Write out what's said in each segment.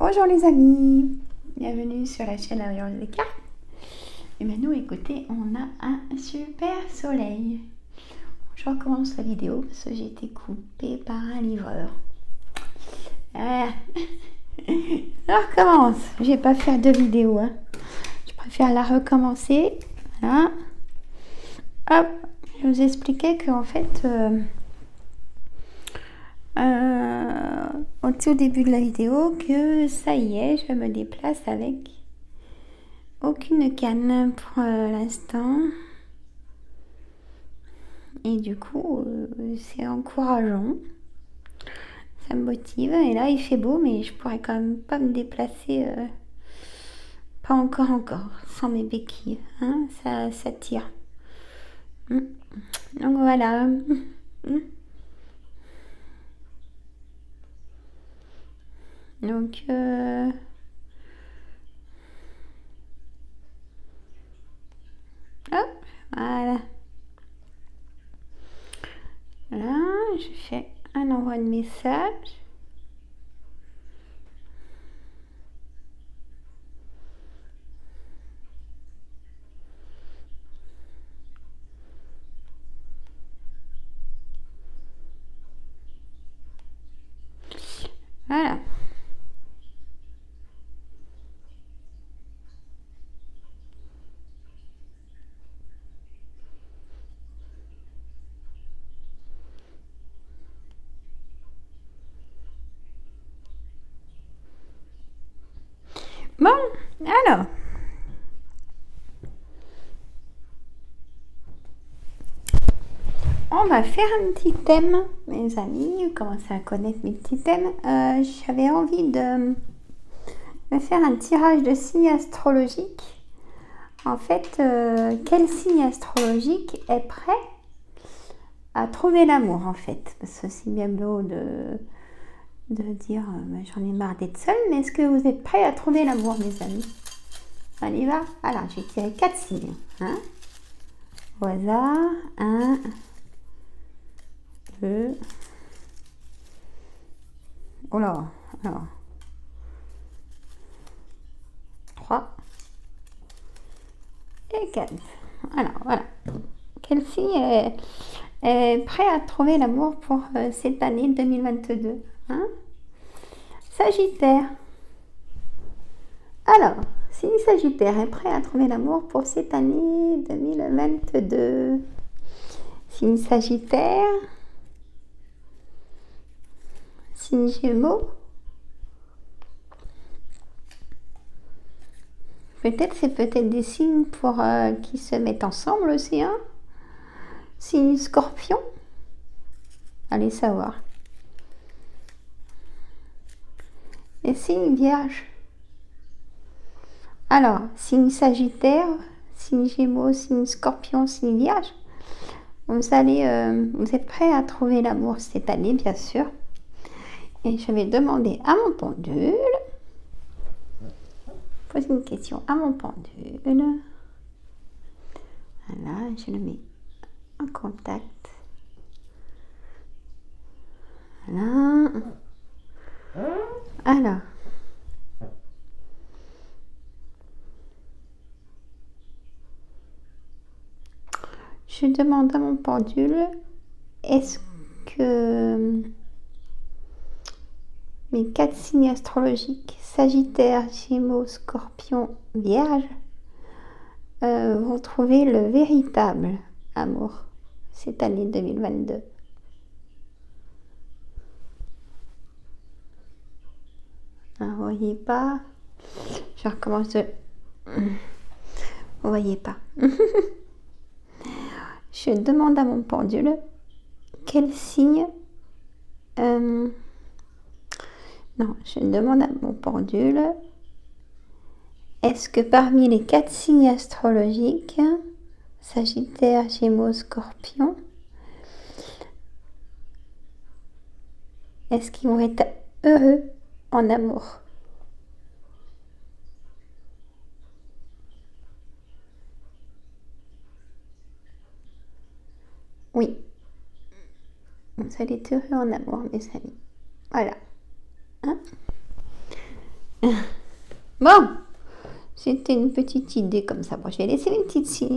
Bonjour les amis, bienvenue sur la chaîne Ariane des cartes. Et maintenant écoutez, on a un super soleil. Je recommence la vidéo parce que j'ai été coupée par un livreur. Voilà. Je recommence, je vais pas faire deux vidéos. Je préfère la recommencer. Voilà. Hop, je vous expliquais qu'en fait, au tout début de la vidéo, que ça y est, je me déplace avec aucune canne pour l'instant. Et du coup, c'est encourageant. Ça me motive. Et là, il fait beau, mais je pourrais quand même pas me déplacer. Pas encore. Sans mes béquilles. Hein, ça tire. Donc voilà. Donc, hop, voilà. Là, je fais un envoi de message. Voilà. Bon, alors. On va faire un petit thème, mes amis. Vous commencez à connaître mes petits thèmes. J'avais envie de faire un tirage de signes astrologiques. En fait, quel signe astrologique est prêt à trouver l'amour, en fait? Parce que c'est bien beau de dire j'en ai marre d'être seule, mais est-ce que vous êtes prêts à trouver l'amour, mes amis? On y va? Alors, j'ai tiré 4 signes. Hein, au hasard. 1, 2. Oh là, alors. 3 et 4. Alors, voilà. Quel signe est prêt à trouver l'amour pour cette année 2022? Hein, Sagittaire. Alors, si Sagittaire est prêt à trouver l'amour pour cette année 2022, signe Sagittaire, signe Gémeaux, c'est peut-être des signes pour qui se mettent ensemble aussi, hein. Signe Scorpion, allez savoir. Et signe Vierge. Alors, signe Sagittaire, signe Gémeaux, signe Scorpion, signe Vierge. Vous êtes prêts à trouver l'amour cette année, bien sûr. Et je vais demander à mon pendule, poser une question à mon pendule. Voilà, je le mets en contact. Voilà. Alors. Je demande à mon pendule, est-ce que mes 4 signes astrologiques, Sagittaire, Gémeaux, Scorpion, Vierge, vont trouver le véritable amour cette année 2022? Vous voyez pas? Je recommence de... Vous voyez pas? Je demande à mon pendule quel signe... Non, je demande à mon pendule, est-ce que parmi les 4 signes astrologiques, Sagittaire, Gémeaux, Scorpion, est-ce qu'ils vont être heureux en amour? Oui, vous allez être heureux en amour, mes amis. Voilà. Hein, Bon, c'était une petite idée comme ça. Bon, je vais laisser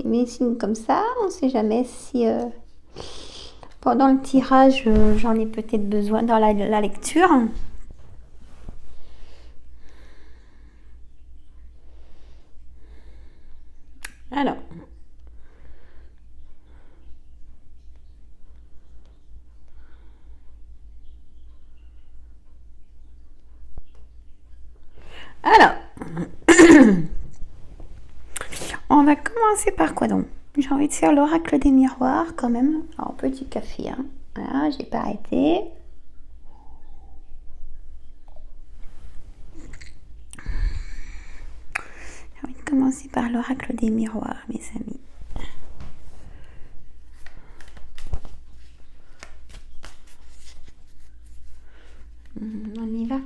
mes signes comme ça. On ne sait jamais si pendant le tirage, j'en ai peut-être besoin dans la lecture. Alors. Alors. On va commencer par quoi donc? J'ai envie de faire l'oracle des miroirs quand même. Alors, petit café, hein. Voilà, j'ai pas arrêté. J'ai envie de commencer par l'oracle des miroirs, mes amis. On y va.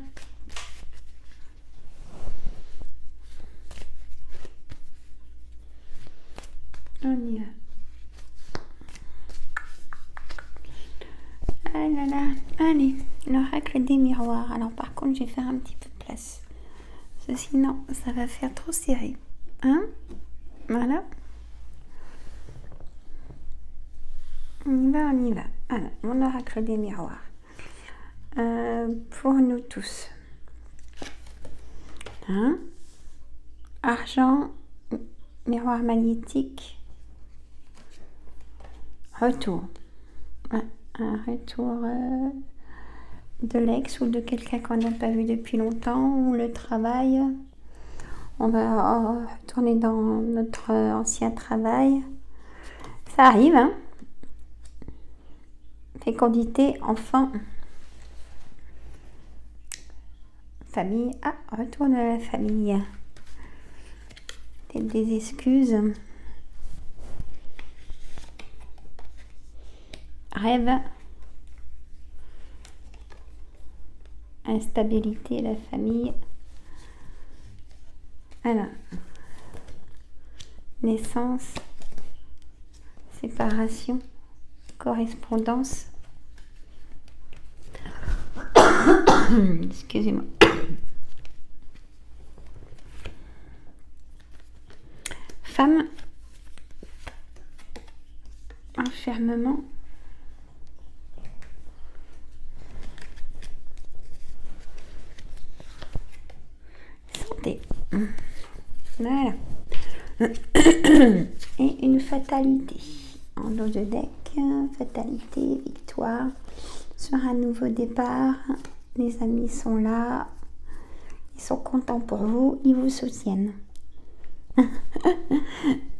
On y va. Ah là là. Allez, l'oracle des miroirs. Alors par contre, je vais faire un petit peu de place. Parce que sinon, ça va faire trop serré. Hein? Voilà. On y va. Alors, mon oracle des miroirs. Pour nous tous. Hein? Argent, miroir magnétique, retour. Ouais, un retour de l'ex ou de quelqu'un qu'on n'a pas vu depuis longtemps, ou le travail. On va retourner dans notre ancien travail. Ça arrive, hein? Fécondité, enfant. Famille. Ah, retour de la famille. Peut-être des excuses. Rêve. Instabilité, la famille. Alors. Naissance. Séparation. Correspondance. Excusez-moi. Femme. Enfermement. Santé. Voilà. Et une fatalité. En dos de deck, fatalité, victoire. Sur un nouveau départ. Les amis sont là. Ils sont contents pour vous. Ils vous soutiennent.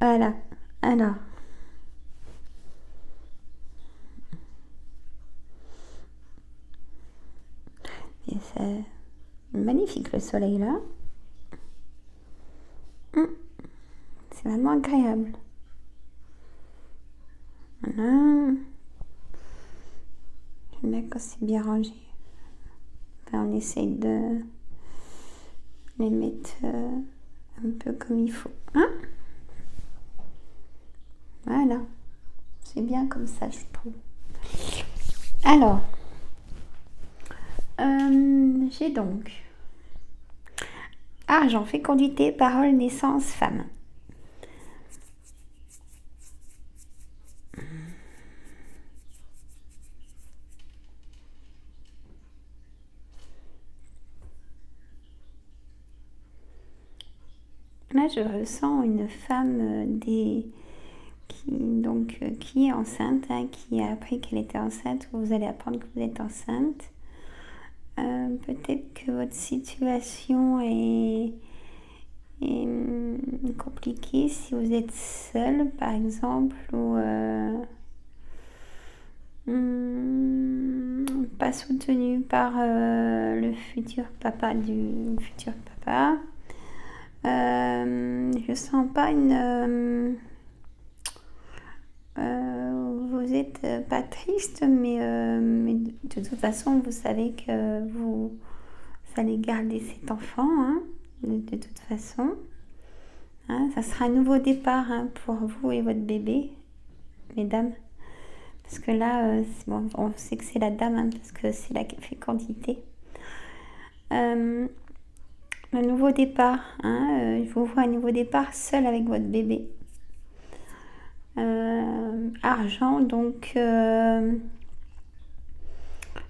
Voilà. Alors. Et c'est magnifique le soleil là. C'est vraiment agréable. Voilà. J'aime bien quand c'est bien rangé. Enfin, on essaye de les mettre un peu comme il faut. Hein? Voilà. C'est bien comme ça, je trouve. Alors, j'ai donc argent, fécondité, parole, naissance, femme. Là, je ressens une femme qui est enceinte, hein, qui a appris qu'elle était enceinte, ou vous allez apprendre que vous êtes enceinte. Peut-être que votre situation est compliquée si vous êtes seule, par exemple, ou pas soutenu par le futur papa du futur papa. Je sens pas vous êtes pas triste, mais de toute façon, vous savez que vous allez garder cet enfant, hein, de toute façon. Hein, ça sera un nouveau départ, hein, pour vous et votre bébé, mesdames. Parce que là, bon, on sait que c'est la dame, hein, parce que c'est la fécondité. un nouveau départ, hein, je vous vois un nouveau départ seul avec votre bébé. Argent, donc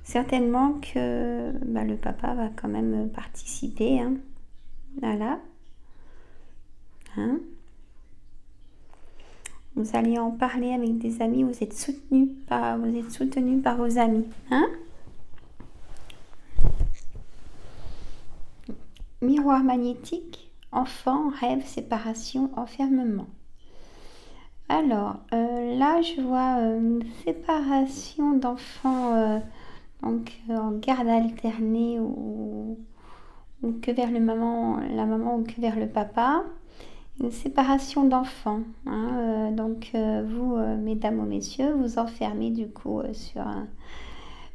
certainement que le papa va quand même participer, hein. Voilà. Hein. Vous allez en parler avec des amis, vous êtes soutenu par vos amis. Hein. Miroir magnétique, enfant, rêve, séparation, enfermement. Alors, là, je vois une séparation d'enfants donc en garde alternée ou que vers la maman ou que vers le papa. Une séparation d'enfants. Hein, donc, vous, mesdames ou messieurs, vous enfermez du coup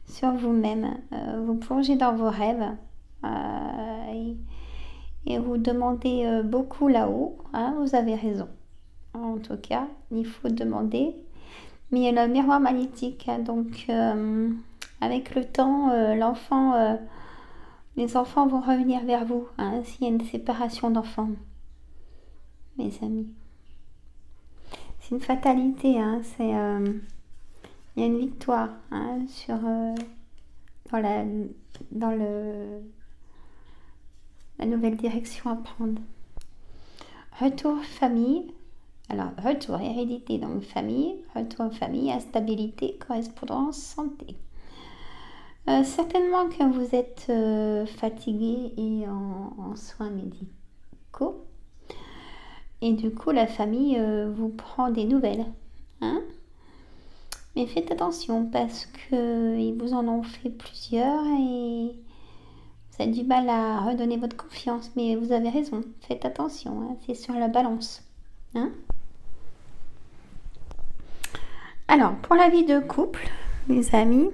sur vous-même. Vous plongez dans vos rêves et vous demandez beaucoup là-haut. Hein, vous avez raison. En tout cas, il faut demander. Mais il y a le miroir magnétique. Hein, donc, avec le temps, les enfants vont revenir vers vous. Hein, s'il y a une séparation d'enfants, mes amis. C'est une fatalité. Hein, il y a une victoire hein, dans la nouvelle direction à prendre. Retour famille. Alors, retour, hérédité, donc famille, retour famille, instabilité, correspondance, santé. Certainement que vous êtes fatigué et en soins médicaux. Et du coup, la famille vous prend des nouvelles. Hein. Mais faites attention parce qu'ils vous en ont fait plusieurs et vous avez du mal à redonner votre confiance. Mais vous avez raison, faites attention, hein, c'est sur la balance. Hein. Alors, pour la vie de couple, mes amis,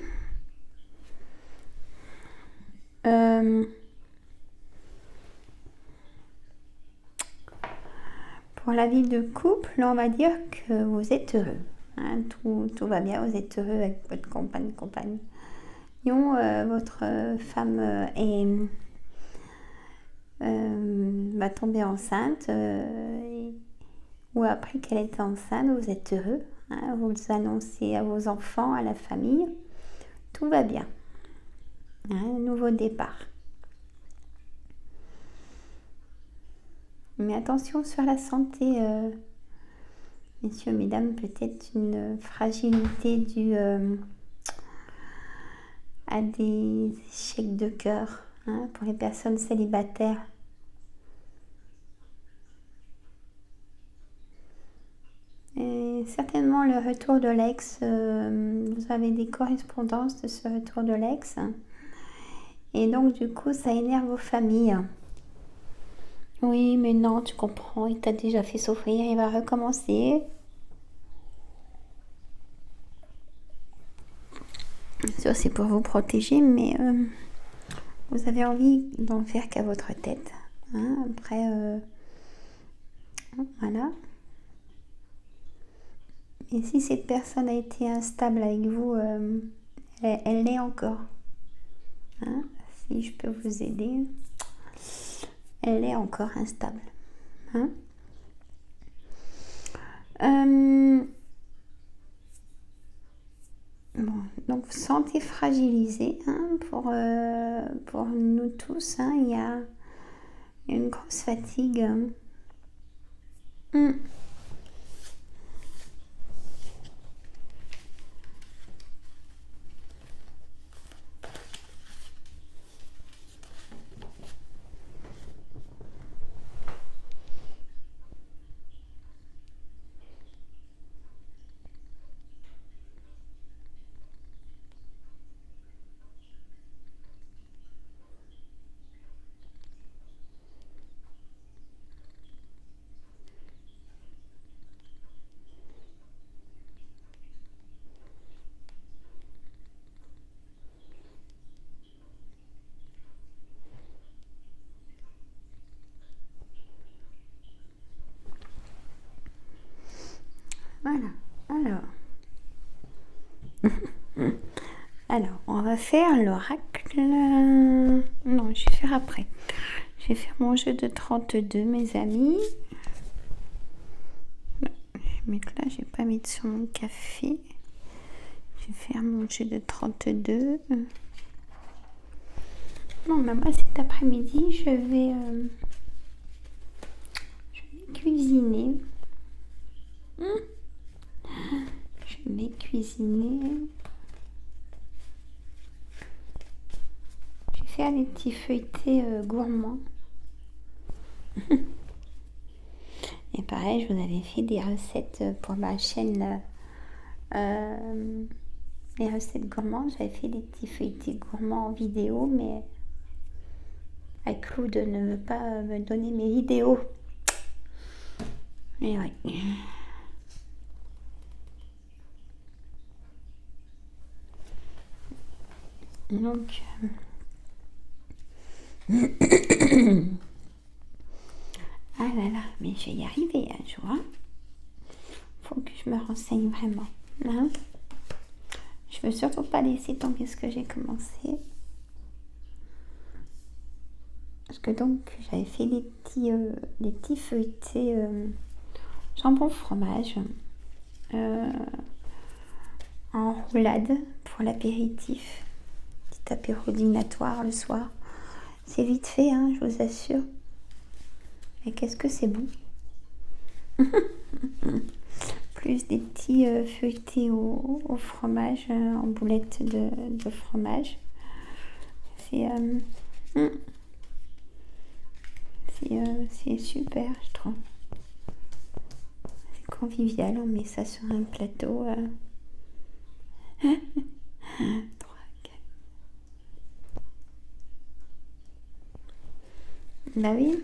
pour la vie de couple, on va dire que vous êtes heureux. Hein, tout va bien, vous êtes heureux avec votre compagnon. Votre femme va tomber enceinte ou après qu'elle est enceinte, vous êtes heureux. Hein, vous annoncez à vos enfants, à la famille, tout va bien. Hein, un nouveau départ. Mais attention sur la santé, messieurs, mesdames, peut-être une fragilité due à des échecs de cœur hein, pour les personnes célibataires. Et certainement le retour de l'ex, vous avez des correspondances de ce retour de l'ex. Et donc du coup, ça énerve vos familles. Oui, mais non, tu comprends, il t'a déjà fait souffrir, il va recommencer. Ça, c'est pour vous protéger, mais vous avez envie d'en faire qu'à votre tête. Hein. Après, voilà. Et si cette personne a été instable avec vous, elle l'est encore. Hein. Si je peux vous aider, elle est encore instable. Hein. Bon, donc vous sentez fragilisé hein, pour nous tous. Hein, il y a une grosse fatigue. Voilà, alors on va faire l'oracle. Non, je vais faire après. Je vais faire mon jeu de 32, mes amis. Je vais mettre là, je vais pas mettre sur mon café. Je vais faire mon jeu de 32. Bon, bah moi cet après-midi, je vais cuisiner. Je vais cuisiner. Je vais faire des petits feuilletés gourmands. Et pareil, je vous avais fait des recettes pour ma chaîne. Les recettes gourmandes, j'avais fait des petits feuilletés gourmands en vidéo, mais Claude ne veut pas me donner mes vidéos. Et ouais. Donc, ah là là, mais je vais y arriver un jour. Hein. Faut que je me renseigne vraiment. Hein. Je veux surtout pas laisser tomber ce que j'ai commencé. Parce que donc, j'avais fait des petits feuilletés jambon fromage en roulade pour l'apéritif. Petit apéro dînatoire le soir. C'est vite fait, hein, je vous assure. Et qu'est-ce que c'est bon. Plus des petits feuilletés au fromage, en boulettes de fromage. C'est super, je trouve. C'est convivial, on met ça sur un plateau. 3, 4. Bah oui.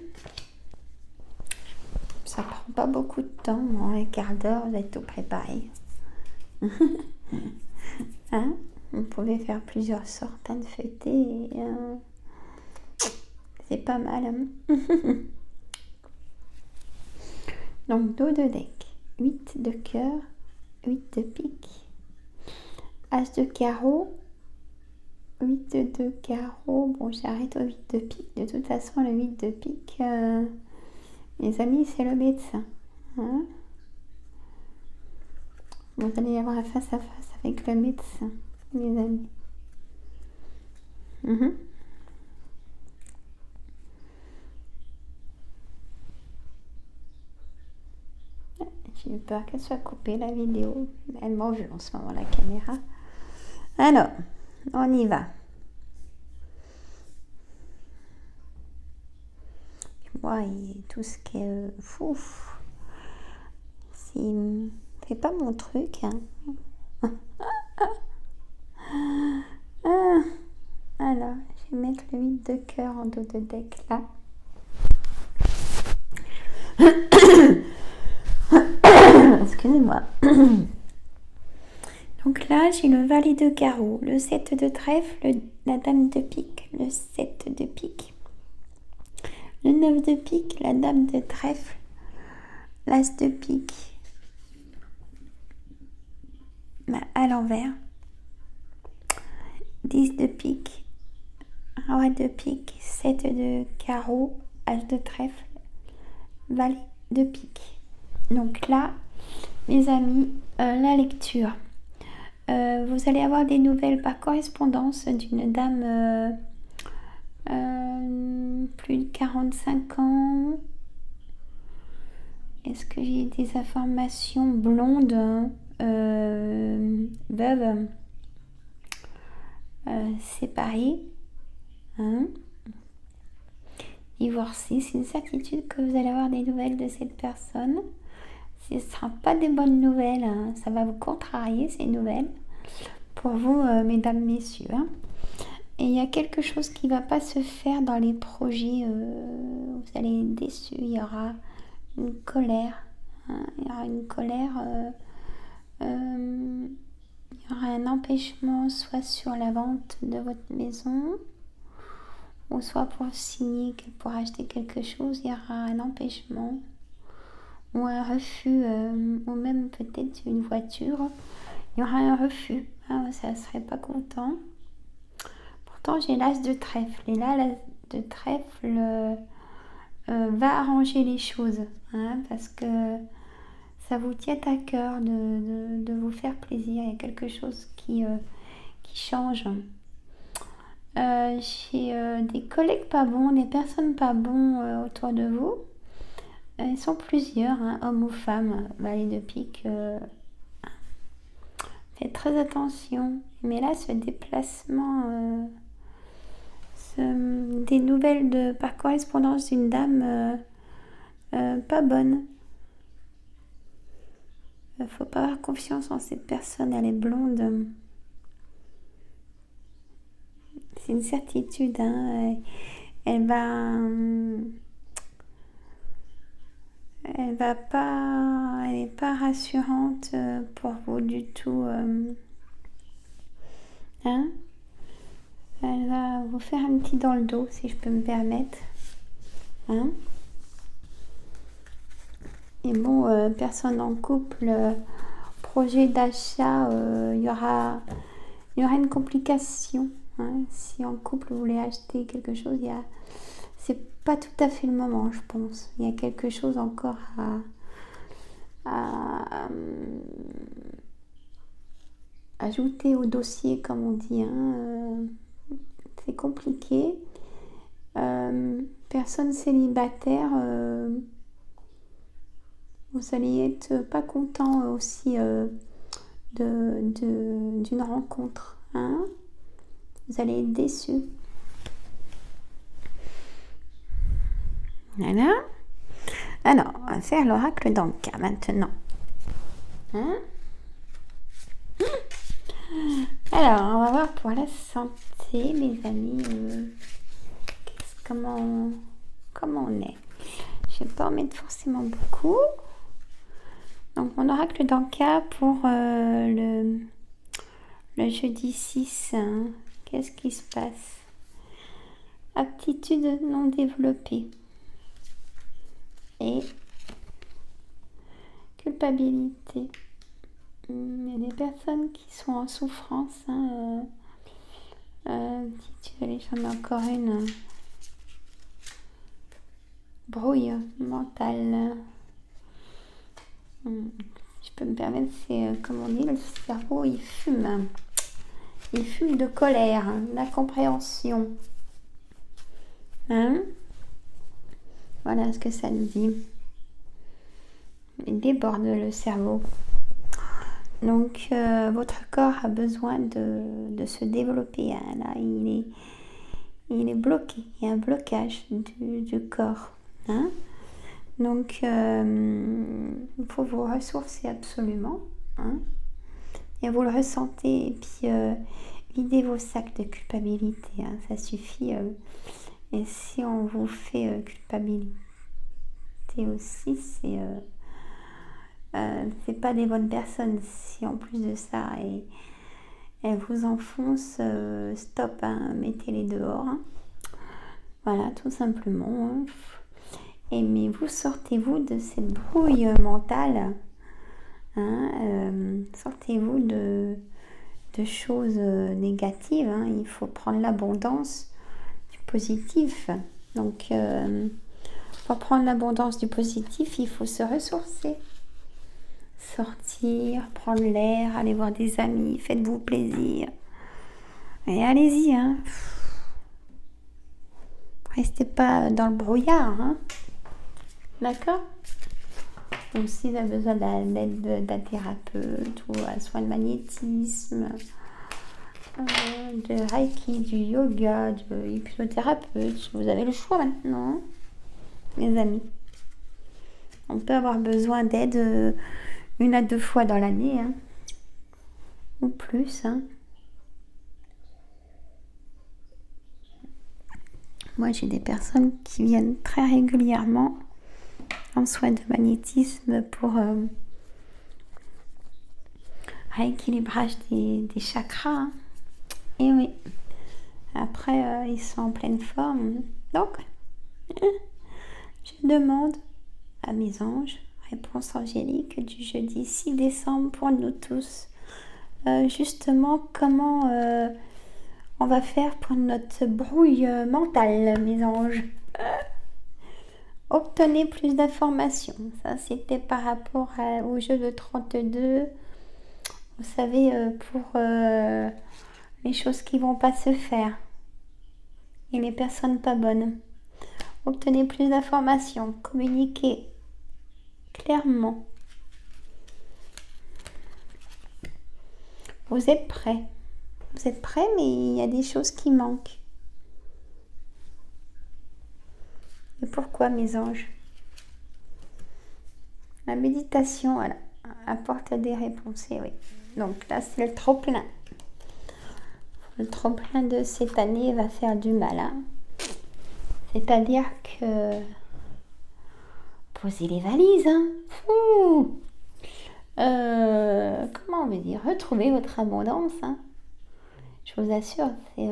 Ça prend pas beaucoup de temps, en un quart d'heure, vous êtes tout préparé. Hein, vous pouvez faire plusieurs sortes de feuilletés. C'est pas mal. Hein. Donc, dos de deck, 8 de cœur, 8 de pique, as de carreau, 8 de carreau. Bon, j'arrête au 8 de pique. De toute façon, le 8 de pique, mes amis, c'est le médecin. Hein, vous allez avoir un face à face avec le médecin, mes amis. J'ai eu peur qu'elle soit coupée la vidéo. Elle m'a vu en ce moment la caméra. Alors, on y va. Moi, tout ce qui est fou, c'est pas mon truc. Hein. Alors, je vais mettre le 8 de cœur en dos de deck là. Excusez-moi. Donc là, j'ai le valet de carreau, le 7 de trèfle, la dame de pique, le 7 de pique, le 9 de pique, la dame de trèfle, l'as de pique à l'envers, 10 de pique, roi de pique, 7 de carreau, as de trèfle, valet de pique. Donc là, mes amis, la lecture. Vous allez avoir des nouvelles par correspondance d'une dame plus de 45 ans. Est-ce que j'ai des informations? Blonde, veuve, séparée, hein, divorcée. C'est une certitude que vous allez avoir des nouvelles de cette personne. Ce ne sera pas des bonnes nouvelles, hein. Ça va vous contrarier ces nouvelles pour vous, mesdames, messieurs. Hein. Et il y a quelque chose qui ne va pas se faire dans les projets. Vous allez être déçus. Il y aura une colère. Hein. Il y aura une colère. Il y aura un empêchement soit sur la vente de votre maison ou soit pour signer, pour acheter quelque chose. Il y aura un empêchement. Ou un refus, ou même peut-être une voiture, il y aura un refus, ça ne serait pas content. Pourtant j'ai l'as de trèfle, et là de trèfle va arranger les choses, hein, parce que ça vous tient à cœur de vous faire plaisir. Il y a quelque chose qui change. J'ai des collègues pas bons, des personnes pas bons autour de vous. Ils sont plusieurs, hein, hommes ou femmes. Valet de pique. Faites très attention. Mais là, ce déplacement, des nouvelles par correspondance d'une dame pas bonne. Faut pas avoir confiance en cette personne, elle est blonde. C'est une certitude, hein. Elle va, elle est pas rassurante pour vous du tout, hein. Elle va vous faire un petit dans le dos, si je peux me permettre, hein. Et bon, personne en couple, projet d'achat, il y aura une complication, hein. Si en couple vous voulez acheter quelque chose, c'est pas tout à fait le moment, je pense. Il y a quelque chose encore à ajouter au dossier, comme on dit, hein. C'est compliqué. Personne célibataire, vous allez être pas content aussi d'une rencontre, hein. Vous allez être déçu. Voilà. Alors, on va faire l'oracle d'Anka maintenant. Hein? Alors, on va voir pour la santé, mes amis. Comment on est? Je ne vais pas en mettre forcément beaucoup. Donc, mon oracle d'Anka pour le jeudi 6. Hein. Qu'est-ce qui se passe? Aptitude non développée. Et culpabilité. Il y a des personnes qui sont en souffrance. Hein, j'en ai encore une. Brouille mentale. Je peux me permettre, c'est comme on dit, le cerveau il fume. Il fume de colère, d'incompréhension. Hein? Voilà ce que ça nous dit. Il déborde le cerveau. Donc, votre corps a besoin de se développer. Hein. Là, il est bloqué. Il y a un blocage du corps. Hein. Donc, il faut vous ressourcer absolument. Hein. Et vous le ressentez. Et puis, videz vos sacs de culpabilité. Hein. Ça suffit. Et si on vous fait culpabilité aussi, c'est pas des bonnes personnes. Si en plus de ça, elles vous enfoncent, stop, hein, mettez-les dehors. Hein. Voilà, tout simplement. Hein. Et mais vous sortez-vous de cette brouille mentale. Hein, sortez-vous de choses négatives. Hein. Il faut prendre l'abondance du positif. Donc, pour prendre l'abondance du positif, il faut se ressourcer. Sortir, prendre l'air, aller voir des amis, faites-vous plaisir. Et allez-y, hein. Restez pas dans le brouillard, hein. D'accord? Donc si vous avez besoin d'aide d'un thérapeute ou un soin de magnétisme, de reiki, du yoga, de hypnothérapeute, vous avez le choix maintenant, mes amis. On peut avoir besoin d'aide 1 à 2 fois dans l'année, hein, ou plus. Hein. Moi, j'ai des personnes qui viennent très régulièrement en soins de magnétisme pour rééquilibrage des chakras. Hein. Et oui, après, ils sont en pleine forme. Donc, je demande à mes anges, réponse angélique du jeudi 6 décembre pour nous tous. Justement, comment on va faire pour notre brouille mentale, mes anges. Obtenez plus d'informations. Ça, c'était par rapport au jeu de 32. Vous savez, pour les choses qui vont pas se faire et les personnes pas bonnes. Obtenez plus d'informations. Communiquez clairement. Vous êtes prêts. Vous êtes prêts, mais il y a des choses qui manquent. Et pourquoi, mes anges? La méditation, voilà, apporte des réponses. Et oui. Donc là, c'est le trop-plein. Le trop-plein de cette année va faire du mal. Hein. C'est-à-dire que... Posez les valises. Hein. Comment on veut dire? Retrouvez votre abondance. Hein. Je vous assure, c'est...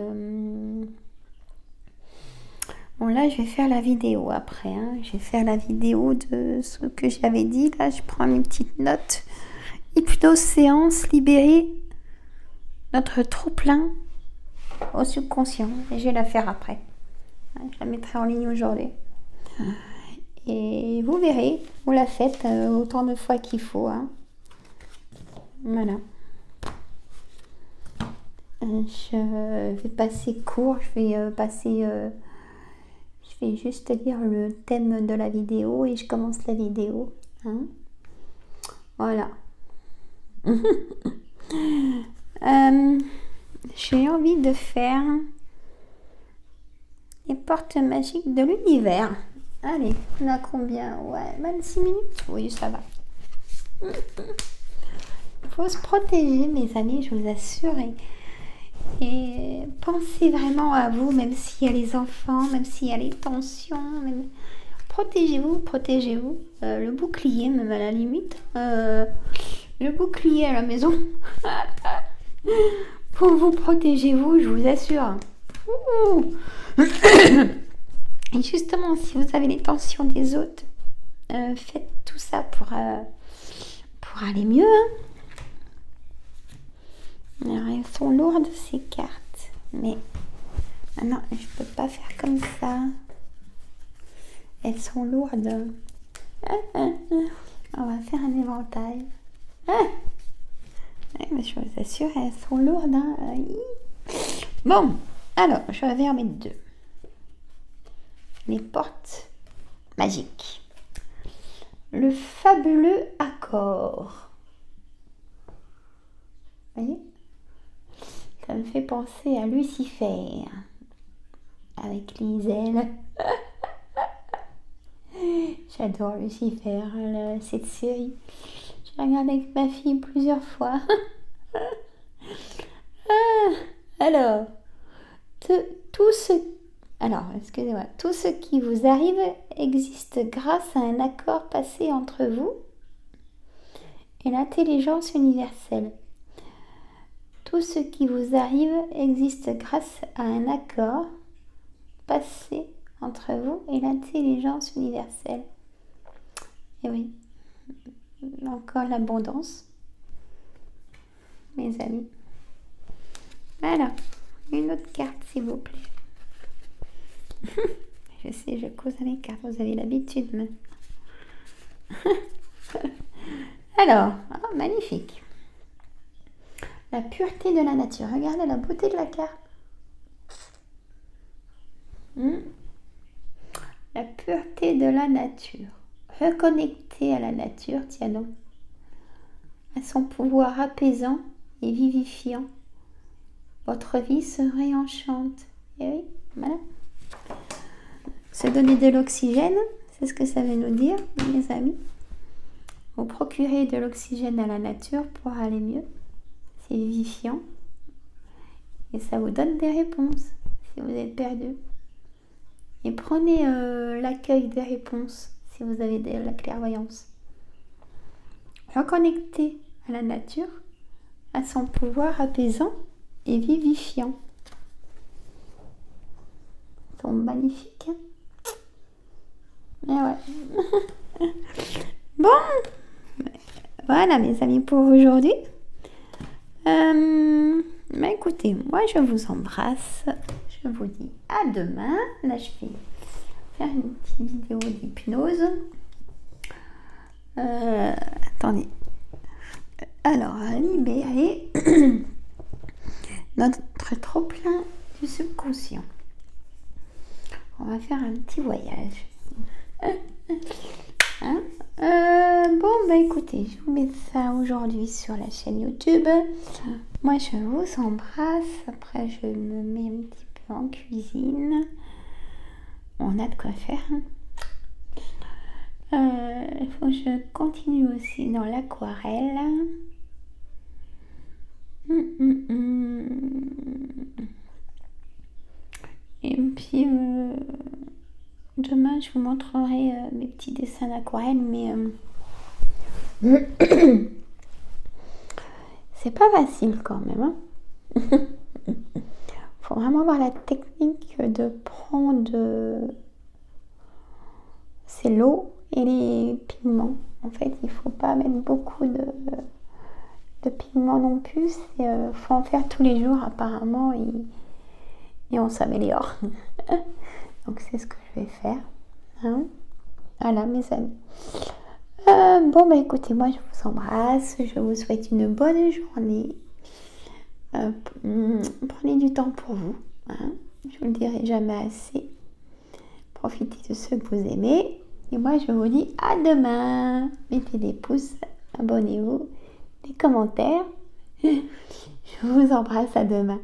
Bon, là, je vais faire la vidéo après. Hein. Je vais faire la vidéo de ce que j'avais dit. Là, je prends mes petites notes. Hypnose séance, libérer notre trop-plein au subconscient. Et je vais la faire après. Je la mettrai en ligne aujourd'hui. Et vous verrez, vous la faites autant de fois qu'il faut. Hein. Voilà. Je vais passer court. Je vais juste lire le thème de la vidéo et je commence la vidéo. Hein. Voilà. J'ai envie de faire les portes magiques de l'univers. Allez, on a combien? Ouais, 26 minutes. Oui, ça va. Il faut se protéger, mes amis, je vous assure. Et pensez vraiment à vous, même s'il y a les enfants, même s'il y a les tensions. Protégez-vous, protégez-vous. Le bouclier, même à la limite. Le bouclier à la maison. Pour vous protéger, vous, je vous assure. Et justement, si vous avez les tensions des autres, faites tout ça pour aller mieux. Hein. Alors, elles sont lourdes, ces cartes. Mais non, je ne peux pas faire comme ça. Elles sont lourdes. On va faire un éventail. Mais je vous assure, elles sont lourdes. Hein. Bon, alors, je vais en mettre 2. Les portes magiques. Le fabuleux accord. Vous voyez? Ça me fait penser à Lucifer. Avec les ailes. J'adore Lucifer, cette série. Je l'ai regardée avec ma fille plusieurs fois. Alors, tout ce qui vous arrive existe grâce à un accord passé entre vous et l'intelligence universelle. Tout ce qui vous arrive existe grâce à un accord passé entre vous et l'intelligence universelle. Et oui, encore l'abondance, mes amis. Voilà, une autre carte s'il vous plaît. Je sais, je cause avec les cartes, vous avez l'habitude maintenant. Alors, magnifique. La pureté de la nature. Regardez la beauté de la carte. La pureté de la nature. Reconnecter à la nature, tiens donc, à son pouvoir apaisant et vivifiant. Votre vie se réenchante. Et oui, voilà. Se donner de l'oxygène, c'est ce que ça veut nous dire, mes amis. Vous procurez de l'oxygène à la nature pour aller mieux. C'est vivifiant. Et ça vous donne des réponses si vous êtes perdu. Et prenez l'accueil des réponses si vous avez de la clairvoyance. Reconnectez à la nature, à son pouvoir apaisant et vivifiant. Ils sont magnifiques. Hein. Mais ouais. Bon, voilà mes amis pour aujourd'hui. écoutez, moi je vous embrasse. Je vous dis à demain. Là, je vais faire une petite vidéo d'hypnose. Attendez. Alors, à libérer notre trop-plein du subconscient. On va faire un petit voyage. Hein, écoutez, je vous mets ça aujourd'hui sur la chaîne YouTube. Moi, je vous embrasse. Après, je me mets un petit peu en cuisine. On a de quoi faire. Il faut que je continue aussi dans l'aquarelle. Et puis, demain, je vous montrerai mes petits dessins d'aquarelle, mais c'est pas facile quand même. Faut vraiment avoir la technique de prendre c'est l'eau et les pigments. En fait, il faut pas mettre beaucoup de pigments non plus. Il faut en faire tous les jours apparemment et on s'améliore. Donc c'est ce que je vais faire. Hein, voilà mes amis. Écoutez, moi je vous embrasse. Je vous souhaite une bonne journée. Prenez du temps pour vous. Hein, je vous le dirai jamais assez. Profitez de ceux que vous aimez. Et moi, je vous dis à demain. Mettez des pouces, abonnez-vous, des commentaires. Je vous embrasse, à demain.